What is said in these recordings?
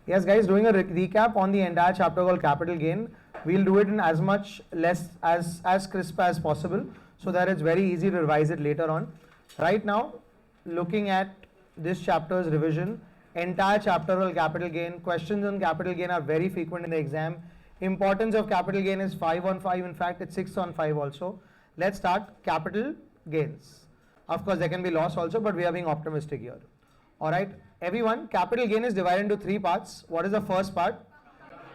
Yes, guys, doing a recap on the entire chapter called capital gain. We'll do it in as much less as crisp as possible so that it's very easy to revise it later on. Right now, looking at this chapter's revision, entire chapter called capital gain. Questions on capital gain are very frequent in the exam. Importance of capital gain is 5 on 5. In fact, it's 6 on 5 also. Let's start capital gains. Of course, there can be loss also, but we are being optimistic here. All right, everyone, capital gain is divided into 3 parts. What is the first part?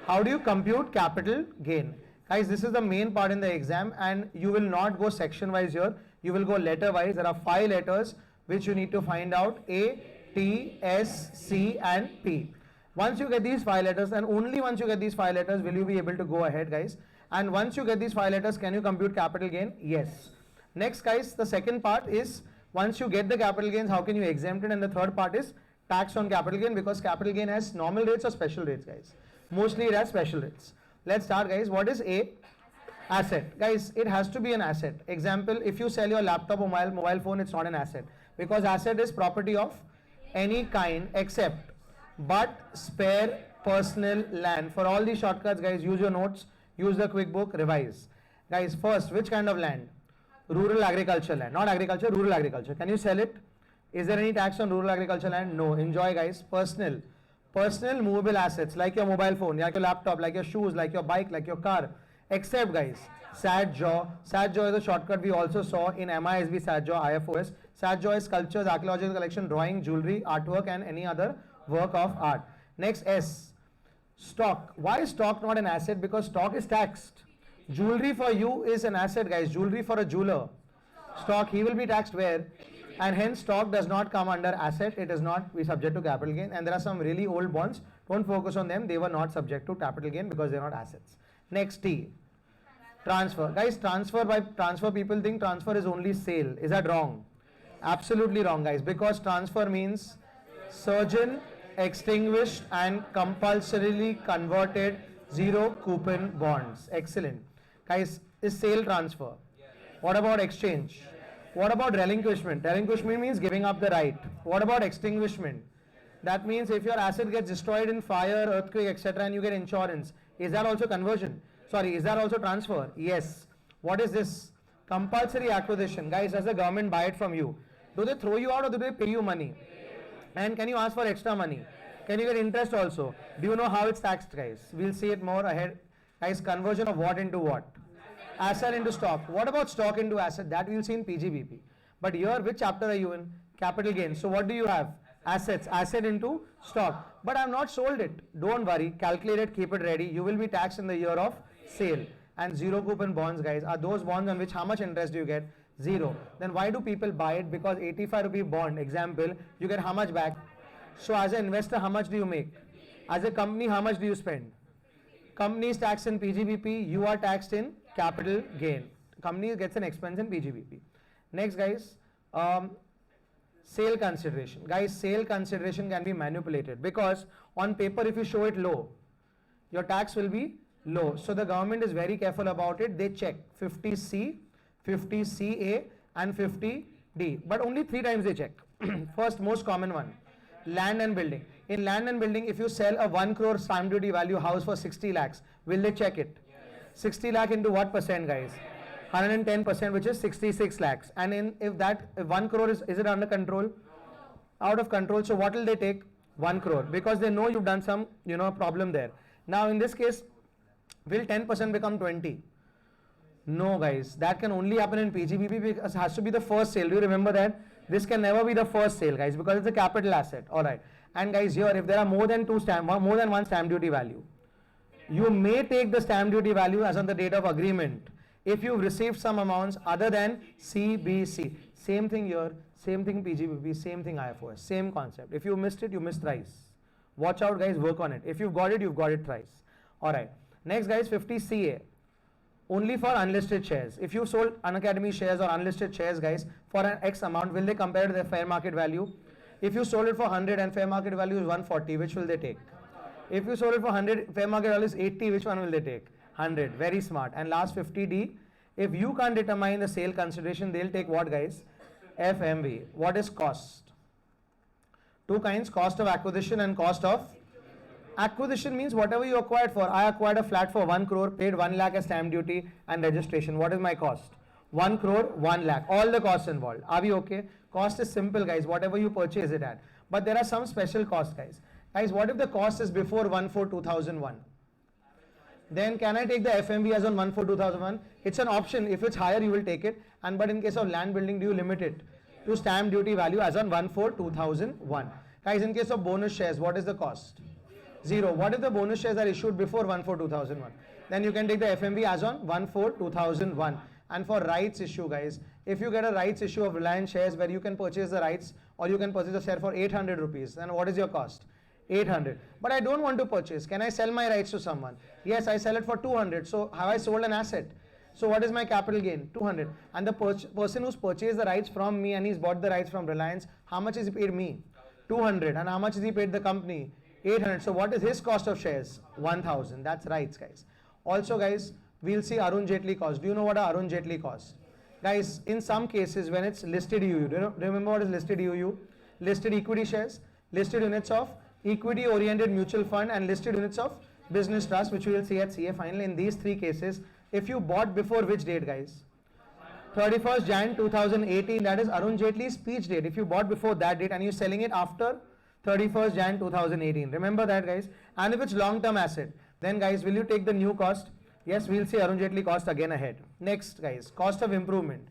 How do you compute capital gain? Guys, this is the main part in the exam, and you will not go section wise here. You will go letter wise. There are 5 letters which you need to find out: A, T, S, C and P. Once you get these 5 letters, and only once you get these 5 letters will you be able to go ahead, guys. And once you get these 5 letters, can you compute capital gain? Yes. Next, guys, the second part is, once you get the capital gains, how can you exempt it? And the third part is tax on capital gain, because capital gain has normal rates or special rates, guys. Mostly it has special rates. Let's start, guys. What is A? Asset. Guys, it has to be an asset. Example, if you sell your laptop or mobile phone, it's not an asset, because asset is property of any kind except but spare personal land. For all these shortcuts, guys, use your notes, use the quick book, revise. Guys, first, which kind of land? Rural agriculture land, not agriculture, rural agriculture. Can you sell it? Is there any tax on rural agriculture land? No. Enjoy, guys. Personal movable assets like your mobile phone, like your laptop, like your shoes, like your bike, like your car. Except, guys, SATJAW. SATJAW is a shortcut we also saw in MISB SATJAW IFOS. SATJAW is sculptures, archaeological collection, drawing, jewelry, artwork and any other work of art. Next, S. Stock. Why is stock not an asset? Because stock is taxed. Jewelry for you is an asset, guys. Jewelry for a jeweler. Stock, he will be taxed where? And hence stock does not come under asset. It does not be subject to capital gain. And there are some really old bonds. Don't focus on them. They were not subject to capital gain because they are not assets. Next, T. Transfer. Guys, by transfer people think transfer is only sale. Is that wrong? Absolutely wrong, guys. Because transfer means surgeon, extinguished and compulsorily converted zero coupon bonds. Excellent. Guys, is sale transfer. What about exchange? What about relinquishment? Relinquishment means giving up the right. What about extinguishment? That means if your asset gets destroyed in fire, earthquake, etc. and you get insurance, is that also conversion? Sorry, is that also transfer? Yes. What is this? Compulsory acquisition. Guys, does the government buy it from you? Do they throw you out or do they pay you money? And can you ask for extra money? Can you get interest also? Do you know how it's taxed, guys? We'll see it more ahead. Guys, conversion of what into what? Asset into stock. What about stock into asset? That we'll see in PGBP. But here, which chapter are you in? Capital gain. So what do you have? Assets. Asset into stock. But I've not sold it. Don't worry. Calculate it. Keep it ready. You will be taxed in the year of sale. And zero coupon bonds, guys, are those bonds on which how much interest do you get? 0. Then why do people buy it? Because 85 rupee bond, example, you get how much back? So as an investor, how much do you make? As a company, how much do you spend? Company is taxed in PGBP, you are taxed in capital gain. Company gets an expense in PGBP. Next, guys, sale consideration. Guys, sale consideration can be manipulated because on paper, if you show it low, your tax will be low. So the government is very careful about it. They check 50C, 50CA and 50D. But only 3 times they check. First, most common one. Land and building. In land and building, if you sell a 1 crore stamp duty value house for 60 lakhs, will they check it? Yes. 60 lakh into what percent, guys? 110%, which is 66 lakhs. And if 1 crore is it under control? Out of control. So what will they take? 1 crore. Because they know you've done some, problem there. Now in this case, will 10% become 20? No, guys. That can only happen in PGBP because it has to be the first sale. Do you remember that? This can never be the first sale, guys, because it's a capital asset. All right. And guys, here, if there are more than one stamp duty value, you may take the stamp duty value as on the date of agreement if you've received some amounts other than CBC. Same thing here, same thing PGBP, same thing IFOS, same concept. If you missed it, you missed thrice. Watch out, guys, work on it. If you've got it, you've got it thrice. All right. Next, guys, 50CA. Only for unlisted shares. If you sold Unacademy shares or unlisted shares, guys, for an X amount, will they compare to their fair market value? If you sold it for 100 and fair market value is 140, which will they take? If you sold it for 100, fair market value is 80, which one will they take? 100. Very smart. And last 50D, if you can't determine the sale consideration, they'll take what, guys? FMV. What is cost? 2 kinds, cost of acquisition and cost of Acquisition means whatever you acquired for. I acquired a flat for 1 crore, paid 1 lakh as stamp duty and registration. What is my cost? 1 crore, 1 lakh. All the costs involved. Are we okay? Cost is simple, guys. Whatever you purchase it at. But there are some special costs, guys. Guys, what if the cost is before 1/4/2001? Then can I take the FMV as on 1/4/2001? It's an option. If it's higher, you will take it. And but in case of land building, do you limit it to stamp duty value as on 1/4/2001? Guys, in case of bonus shares, what is the cost? 0. What if the bonus shares are issued before 1/4/2001? Then you can take the FMV as on 1/4/2001. And for rights issue, guys, if you get a rights issue of Reliance shares where you can purchase the rights or you can purchase a share for 800 rupees, then what is your cost? 800. But I don't want to purchase. Can I sell my rights to someone? Yes, I sell it for 200. So have I sold an asset? So what is my capital gain? 200. And the person who's purchased the rights from me and he's bought the rights from Reliance, how much is he paid me? 200. And how much is he paid the company? 800. So what is his cost of shares? 1000. That's rights, guys. Also, guys, we'll see Arun Jaitley cost. Do you know what Arun Jaitley cost? Guys, in some cases when it's listed UU, do you remember what is listed UU? Listed equity shares, listed units of equity oriented mutual fund and listed units of business trust, which we will see at CA final. In these three cases, if you bought before which date, guys? 31st Jan 2018, that is Arun Jaitley's speech date. If you bought before that date and you're selling it after 31st Jan 2018, remember that, guys. And if it's long term asset, then guys, will you take the new cost? Yes, we'll see Arun Jaitley cost again ahead. Next, guys, cost of improvement.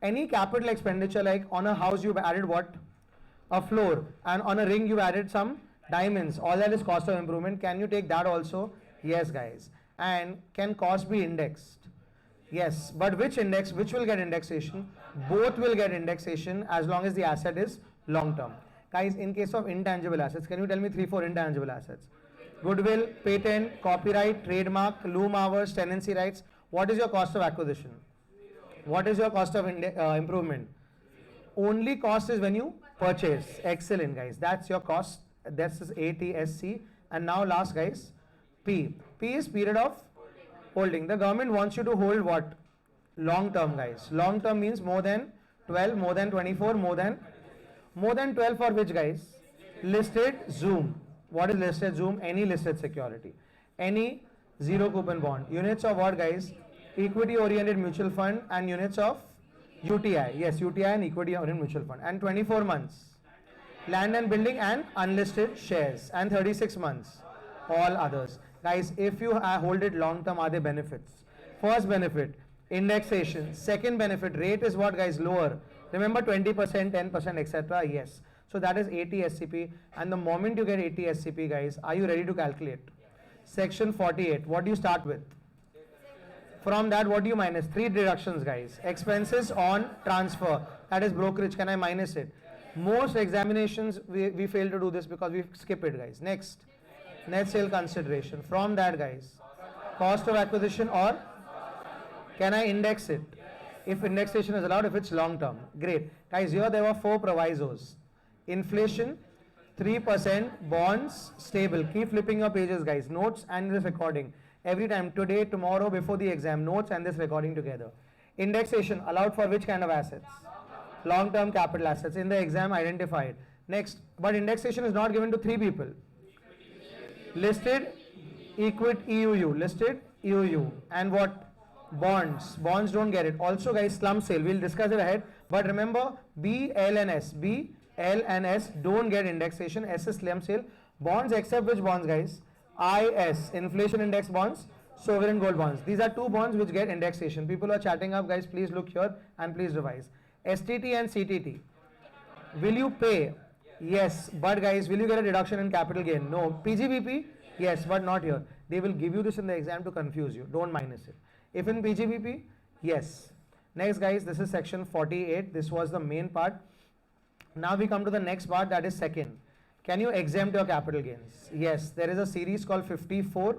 Any capital expenditure, like on a house you've added what? A floor. And on a ring you've added some diamonds. All that is cost of improvement. Can you take that also? Yes, guys. And can cost be indexed? Yes. But which index? Which will get indexation? Both will get indexation as long as the asset is long term. Guys, in case of intangible assets, can you tell me 3-4 intangible assets? Goodwill, patent, copyright, trademark, loom hours, tenancy rights. What is your cost of acquisition? What is your cost of improvement? Only cost is when you purchase. Excellent, guys. That's your cost. This is ATSC. And now last, guys, P. P is period of holding. The government wants you to hold what? Long term, guys. Long term means more than 12, more than 24, more than 12 for which, guys? Listed Zoom. What is listed Zoom? Any listed security. Any zero coupon bond. Units of what, guys? Equity oriented mutual fund and units of UTI. Yes, UTI and equity oriented mutual fund. And 24 months. Land and building and unlisted shares. And 36 months. All others. Guys, if you hold it long term, are there benefits? First benefit, indexation. Second benefit, rate is what, guys? Lower. Remember 20%, 10%, etc. Yes. So that is ATSCP. And the moment you get ATSCP, guys, are you ready to calculate? Section 48. What do you start with? From that, what do you minus? 3 deductions, guys. Expenses on transfer. That is brokerage. Can I minus it? Most examinations, we fail to do this because we skip it, guys. Next. Net sale consideration. From that, guys, cost of acquisition, or can I index it? If indexation is allowed, if it's long term. Great. Guys, here there were 4 provisos. Inflation, 3%, bonds, stable. Keep flipping your pages, guys. Notes and this recording. Every time, today, tomorrow, before the exam, notes and this recording together. Indexation, allowed for which kind of assets? Long-term capital assets. In the exam, identified. Next, but indexation is not given to 3 people. Listed equity EUU, listed EUU, and what? Bonds. Bonds don't get it. Also, guys, slump sale. We'll discuss it ahead. But remember, B, L, and S. B, L, and S don't get indexation. S is slump sale. Bonds except which bonds, guys? IS, inflation index bonds, sovereign gold bonds. These are 2 bonds which get indexation. People are chatting up, guys. Please look here and please revise. STT and CTT. Will you pay? Yes, but guys, will you get a deduction in capital gain? No. PGBP? Yes, but not here. They will give you this in the exam to confuse you. Don't minus it. If in PGBP? Yes. Next, guys, this is section 48. This was the main part. Now we come to the next part, that is second. Can you exempt your capital gains? Yes, there is a series called 54,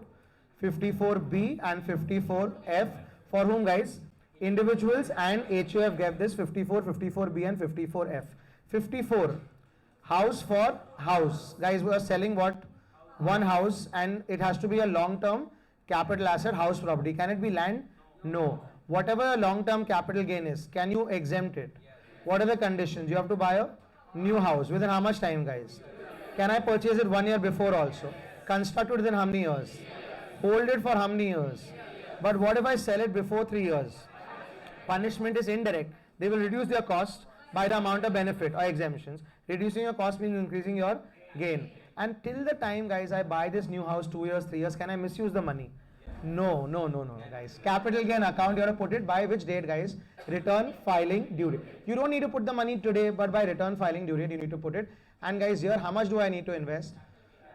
54B and 54F. For whom, guys? Individuals and HUF get this 54, 54B and 54F. 54. House for house. Guys, we are selling what? One house, and it has to be a long-term capital asset, house property. Can it be land? No. Whatever long-term capital gain is, can you exempt it? What are the conditions? You have to buy a new house. Within how much time, guys? Can I purchase it 1 year before also? Construct it within how many years? Hold it for how many years? But what if I sell it before 3 years? Punishment is indirect. They will reduce their cost by the amount of benefit or exemptions. Reducing your cost means increasing your gain. And till the time, guys, I buy this new house 2 years, 3 years, can I misuse the money? No, guys. Capital gain account, you have to put it by which date, guys? Return filing due date. You don't need to put the money today, but by return filing due date, you need to put it. And guys, here, how much do I need to invest?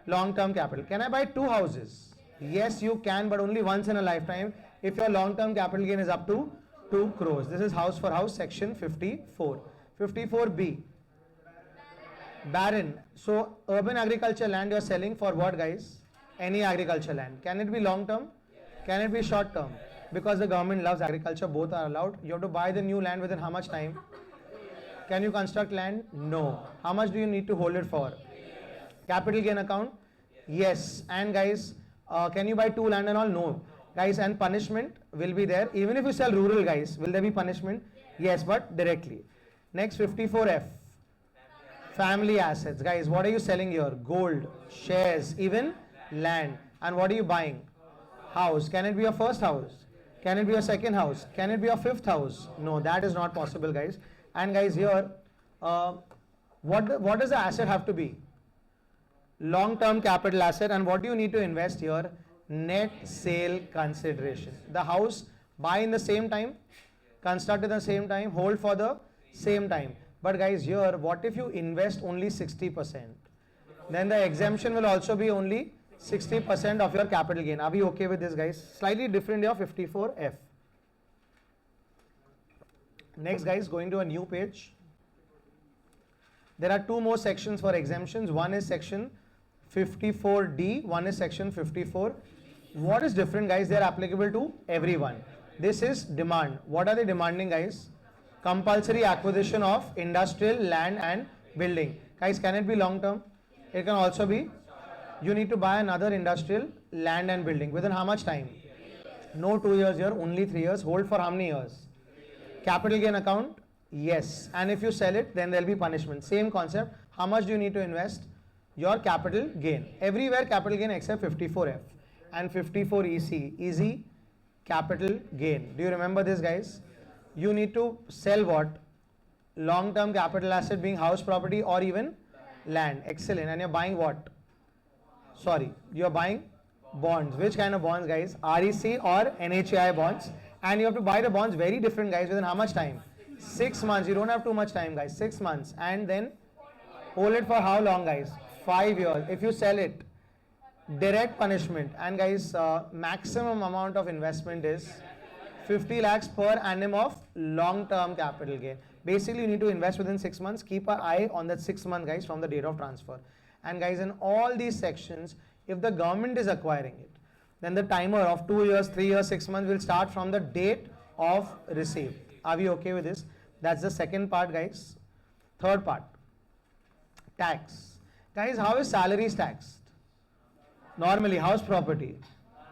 Long-term capital. Can I buy 2 houses? Yes, you can, but only once in a lifetime if your long-term capital gain is up to 2 crores. This is house for house, section 54. 54B. Barren. So, urban agriculture land you are selling for what, guys? Any agriculture land. Can it be long-term? Can it be short-term? Because the government loves agriculture, both are allowed. You have to buy the new land within how much time? Can you construct land? No. How much do you need to hold it for? Capital gain account? Yes. And guys, can you buy 2 land and all? No. Guys, and punishment will be there. Even if you sell rural, guys, will there be punishment? Yes, but directly. Next, 54F. Family assets. Guys, what are you selling here? Gold, shares, even land. And what are you buying? House. Can it be your first house? Can it be your second house? Can it be your fifth house? No, that is not possible, guys. And guys, here, what does the asset have to be? Long-term capital asset. And what do you need to invest here? Net sale consideration. The house, buy in the same time, construct in the same time, hold for the same time. But guys, here, what if you invest only 60%? Then the exemption will also be only 60% of your capital gain. Are we okay with this, guys? Slightly different here, 54F. Next, guys, going to a new page. There are 2 more sections for exemptions. One is section 54D, one is section 54. What is different, guys? They are applicable to everyone. This is demand. What are they demanding, guys? Compulsory acquisition of industrial land and building. Guys, can it be long term? It can also be. You need to buy another industrial land and building. Within how much time? No 2 years here, only 3 years. Hold for how many years? Capital gain account? Yes. And if you sell it, then there will be punishment. Same concept. How much do you need to invest? Your capital gain. Everywhere capital gain except 54F and 54EC. Easy capital gain. Do you remember this, guys? You need to sell what? Long-term capital asset being house property or even land. Excellent. And you're buying what? Sorry, you're buying bonds. Which kind of bonds, guys? REC or NHAI bonds. And you have to buy the bonds very different, guys. Within how much time? 6 months. You don't have too much time, guys. 6 months. And then hold it for how long, guys? 5 years. If you sell it, direct punishment. And guys, maximum amount of investment is 50 lakhs per annum of long-term capital gain. Basically, you need to invest within 6 months. Keep an eye on that 6 month, guys, from the date of transfer. And guys, in all these sections, if the government is acquiring it, then the timer of 2 years, 3 years, 6 months will start from the date of receipt. Are we okay with this? That's the second part, guys. Third part, tax. Guys, how is salaries taxed? Normally, house property,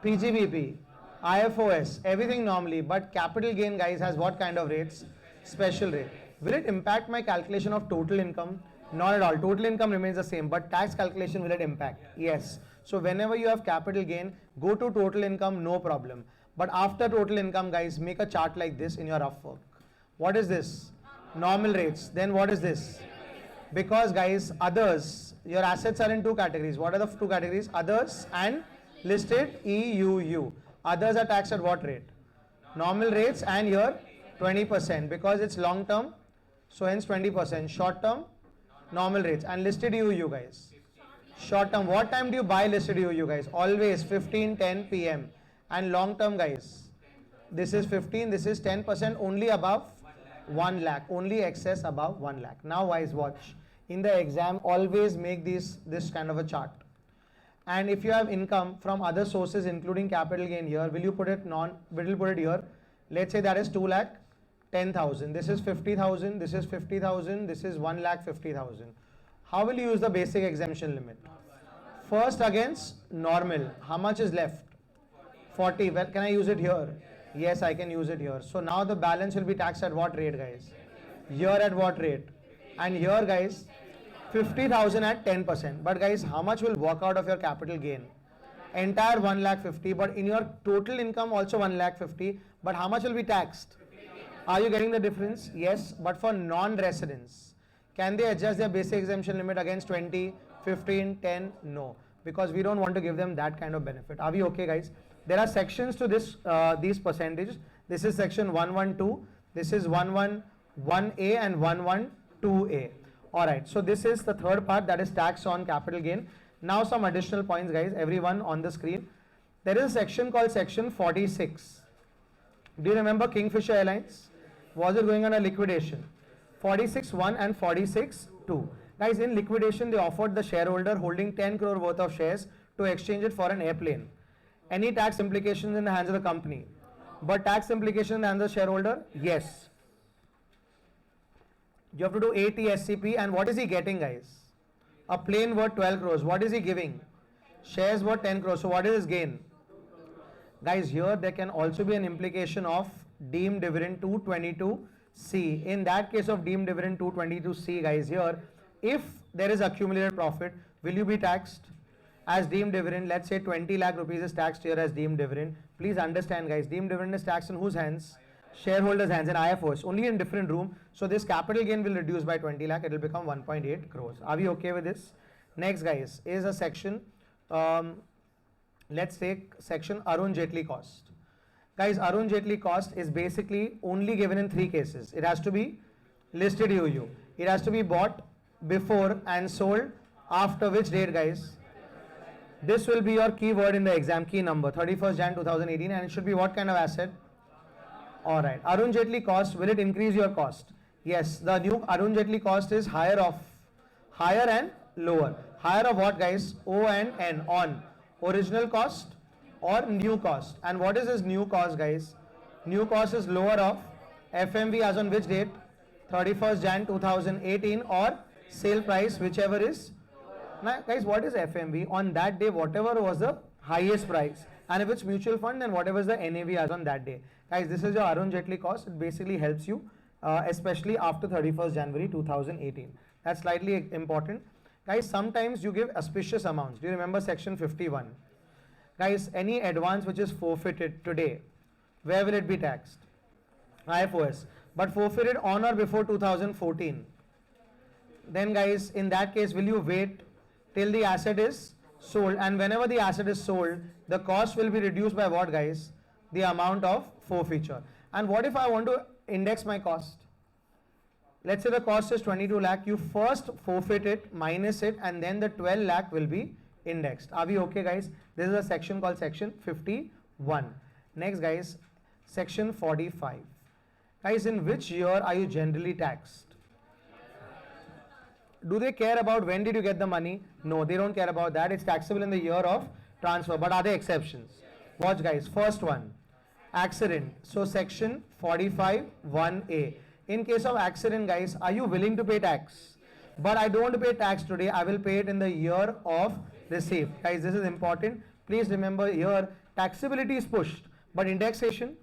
PGBP, IFOS, everything normally, but capital gain, guys, has what kind of rates? Special rate. Will it impact my calculation of total income? Not at all. Total income remains the same, but tax calculation, will it impact? Yes. So whenever you have capital gain, go to total income, no problem. But after total income, guys, make a chart like this in your rough work. What is this? Normal rates. Then what is this? Because, guys, others, your assets are in 2 categories. What are the 2 categories? Others and listed EUU. Others are taxed at what rate? Normal rates, and here 20% because it's long term. So hence 20%. Short term, normal rates. And listed EUU, guys. Short term. What time do you buy listed EUU, guys? Always 15:10 p.m. And long term, guys, this is 15, this is 10% only above 1 lakh. Only excess above 1 lakh. Now, guys, watch. In the exam, always make this kind of a chart. And if you have income from other sources, including capital gain here, will you put it here? Let's say that is 2 lakh 10,000. This is 50,000. This is 50,000. This is 1 lakh 50,000. How will you use the basic exemption limit? First against normal. How much is left? 40. Well, can I use it here? Yes, I can use it here. So now the balance will be taxed at what rate, guys? Here at what rate? And here, guys, 50,000 at 10%. But guys, how much will walk out of your capital gain? Entire 1,50,000, but in your total income also 1,50,000, but how much will be taxed? Are you getting the difference? Yes, but for non-residents, can they adjust their basic exemption limit against 20, 15, 10? No, because we don't want to give them that kind of benefit. Are we okay, guys? There are sections to this, these percentages. This is section 112, this is 111A and 112A. Alright, so this is the third part, that is tax on capital gain. Now some additional points, guys, everyone on the screen. There is a section called section 46. Do you remember Kingfisher Airlines? Was it going on a liquidation? 46.1 and 46.2. Guys, in liquidation, they offered the shareholder holding 10 crore worth of shares to exchange it for an airplane. Any tax implications in the hands of the company? But tax implication in the hands of the shareholder? Yes. You have to do ATSCP, and what is he getting, guys? A plane worth 12 crores. What is he giving? Shares worth 10 crores. So what is his gain? Guys, here there can also be an implication of deemed dividend 222C. In that case of deemed dividend 222C, guys, here, if there is accumulated profit, will you be taxed as deemed dividend? Let's say 20 lakh rupees is taxed here as deemed dividend. Please understand, guys, deemed dividend is taxed in whose hands? Shareholders' hands, in IFOs, only in different room. So this capital gain will reduce by 20 lakh, it will become 1.8 crores. Are we okay with this? Next, guys, is a section, let's take section Arun Jaitley cost. Guys, Arun Jaitley cost is basically only given in three cases. It has to be listed UU. It has to be bought before and sold after which date, guys? This will be your keyword in the exam, key number, 31st Jan 2018, and it should be what kind of asset? Alright, Arun Jaitley cost, will it increase your cost? Yes, the new Arun Jaitley cost is higher and lower. Higher of what, guys? O and N, on original cost or new cost. And what is this new cost, guys? New cost is lower of FMV as on which date? 31st Jan 2018, or sale price, whichever is. Now, guys, what is FMV? On that day, whatever was the highest price. And if it's mutual fund, then whatever is the NAV as on that day. Guys, this is your Arun Jaitley cost. It basically helps you, especially after 31st January 2018. That's slightly important. Guys, sometimes you give auspicious amounts. Do you remember section 51? Guys, any advance which is forfeited today, where will it be taxed? IFOS. But forfeited on or before 2014. Then, guys, in that case, will you wait till the asset is sold? And whenever the asset is sold, the cost will be reduced by what, guys? The amount of forfeiture. And what if I want to index my cost? Let's say the cost is 22 lakh. You first forfeit it, minus it, and then the 12 lakh will be indexed. Are we okay, guys? This is a section called section 51. Next, guys, section 45. Guys, in which year are you generally taxed? Do they care about when did you get the money? No, they don't care about that. It's taxable in the year of transfer. But are there exceptions? Watch, guys. First one, accident. So section 45 1A. In case of accident, guys, are you willing to pay tax? But I don't want to pay tax today. I will pay it in the year of receipt. Guys, this is important. Please remember here, taxability is pushed, but indexation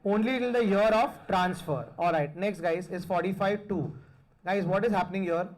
only till the year of transfer. Alright, next, guys, is 45.2. Guys, what is happening here?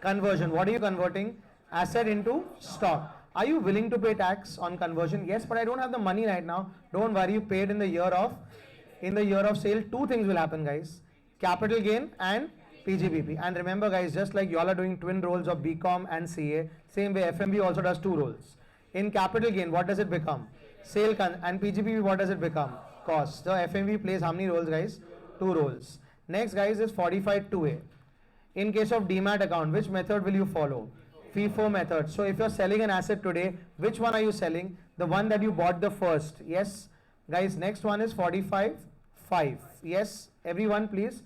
Conversion. What are you converting? Asset into stock. Are you willing to pay tax on conversion? Yes, but I don't have the money right now. Don't worry, you paid in the year of sale. Two things will happen, guys. Capital gain and PGBP. And remember, guys, just like you all are doing twin roles of BCom and CA, same way FMB also does two roles. In capital gain, what does it become? Sale and PGBP, what does it become? Cost. So FMB plays how many roles, guys? Two roles. Next, guys, is 45.2A. In case of demat account, which method will you follow? FIFO method. So if you're selling an asset today, which one are you selling? The one that you bought the first. Yes. Guys, next one is 45.5. Yes. Everyone, please.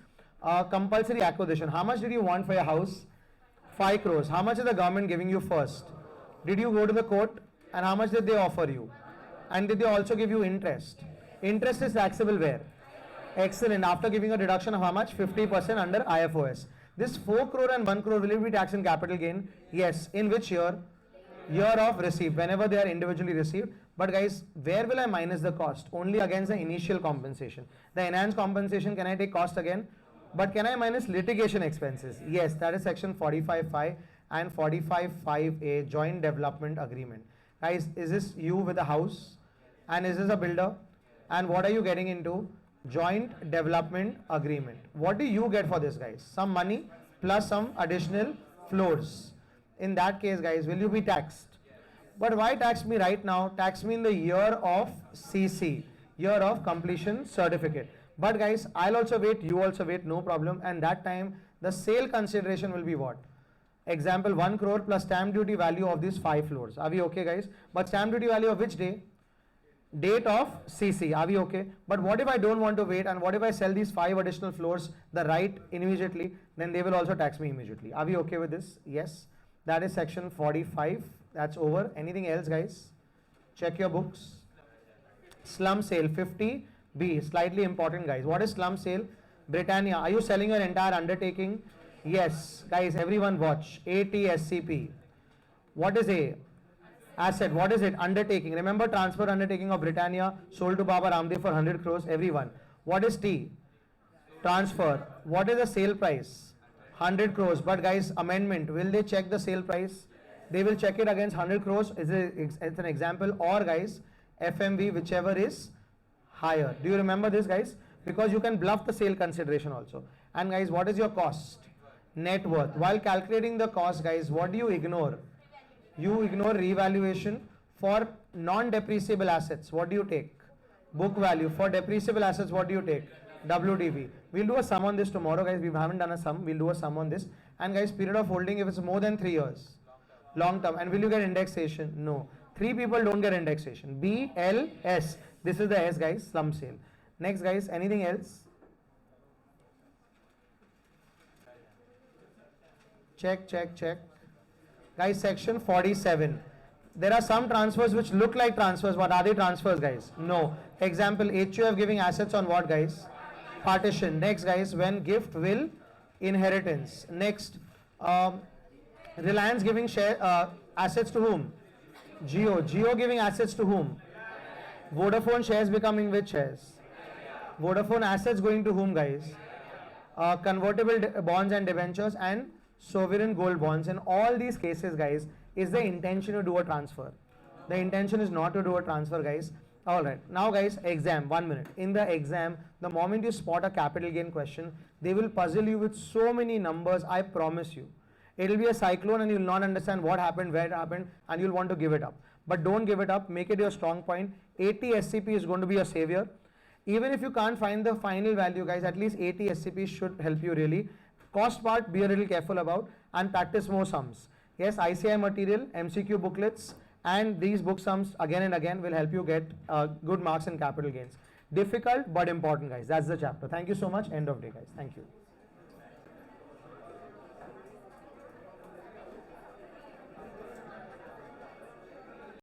Compulsory acquisition. How much did you want for your house? 5 crores. How much is the government giving you first? Did you go to the court? And how much did they offer you? And did they also give you interest? Interest is taxable where? Excellent. After giving a deduction of how much? 50% under IFOS. This 4 crore and 1 crore, will it be taxed in capital gain? Yes. In which year? Year of receipt, whenever they are individually received. But guys, where will I minus the cost? Only against the initial compensation. The enhanced compensation, can I take cost again? But can I minus litigation expenses? Yes, that is section 45.5 and 45.5a, joint development agreement. Guys, is this you with a house? And is this a builder? And what are you getting into? Joint development agreement. What do you get for this, guys? Some money plus some additional floors. In that case, guys, will you be taxed? But why tax me right now? Tax me in the year of CC, year of completion certificate. But guys, I'll also wait, you also wait, no problem. And that time, the sale consideration will be what? Example, 1 crore plus stamp duty value of these 5 floors. Are we okay, guys? But stamp duty value of which day? Date of CC. Are we okay? But what if I don't want to wait, and what if I sell these 5 additional floors the right immediately? Then they will also tax me immediately. Are we okay with this? Yes. That is section 45. That's over. Anything else, guys? Check your books. Slum sale 50B, slightly important, guys. What is slum sale? Britannia, are you selling your entire undertaking? Yes. Guys, everyone watch. ATSCP. What is A? Asset. What is it? Undertaking. Remember transfer undertaking of Britannia sold to Baba Ramdev for 100 crores. Everyone. What is T? Transfer. What is the sale price? 100 crores. But guys, amendment. Will they check the sale price? They will check it against 100 crores. It's an example. Or guys, FMV, whichever is higher. Do you remember this, guys? Because you can bluff the sale consideration also. And guys, what is your cost? Net worth. While calculating the cost, guys, what do you ignore? You ignore revaluation. For non-depreciable assets, what do you take? Book value. For depreciable assets, what do you take? WDV. We'll do a sum on this tomorrow, guys. We haven't done a sum. We'll do a sum on this. And guys, period of holding, if it's more than 3 years. Long term. And will you get indexation? No. 3 people don't get indexation. B, L, S. This is the S, guys. Slum sale. Next, guys, anything else? Check, check, check. Guys, section 47. There are some transfers which look like transfers, but are they transfers, guys? No. Example, HUF giving assets on what, guys? Partition. Next, guys, when gift, will, inheritance. Next, Reliance giving share assets to whom? Jio. Jio giving assets to whom? Vodafone shares becoming which shares? Vodafone assets going to whom, guys? Convertible bonds and debentures and sovereign gold bonds. In all these cases, guys, is the intention to do a transfer. The intention is not to do a transfer, guys. Alright, now guys, exam, 1 minute. In the exam, the moment you spot a capital gain question, they will puzzle you with so many numbers, I promise you. It will be a cyclone and you will not understand what happened, where it happened, and you will want to give it up. But don't give it up, make it your strong point. ATSCP is going to be your savior. Even if you can't find the final value, guys, at least ATSCP should help you really. Cost part, be a little careful about, and practice more sums. Yes, ICI material, MCQ booklets, and these book sums again and again will help you get good marks in capital gains. Difficult but important, guys. That's the chapter. Thank you so much. End of day, guys. Thank you.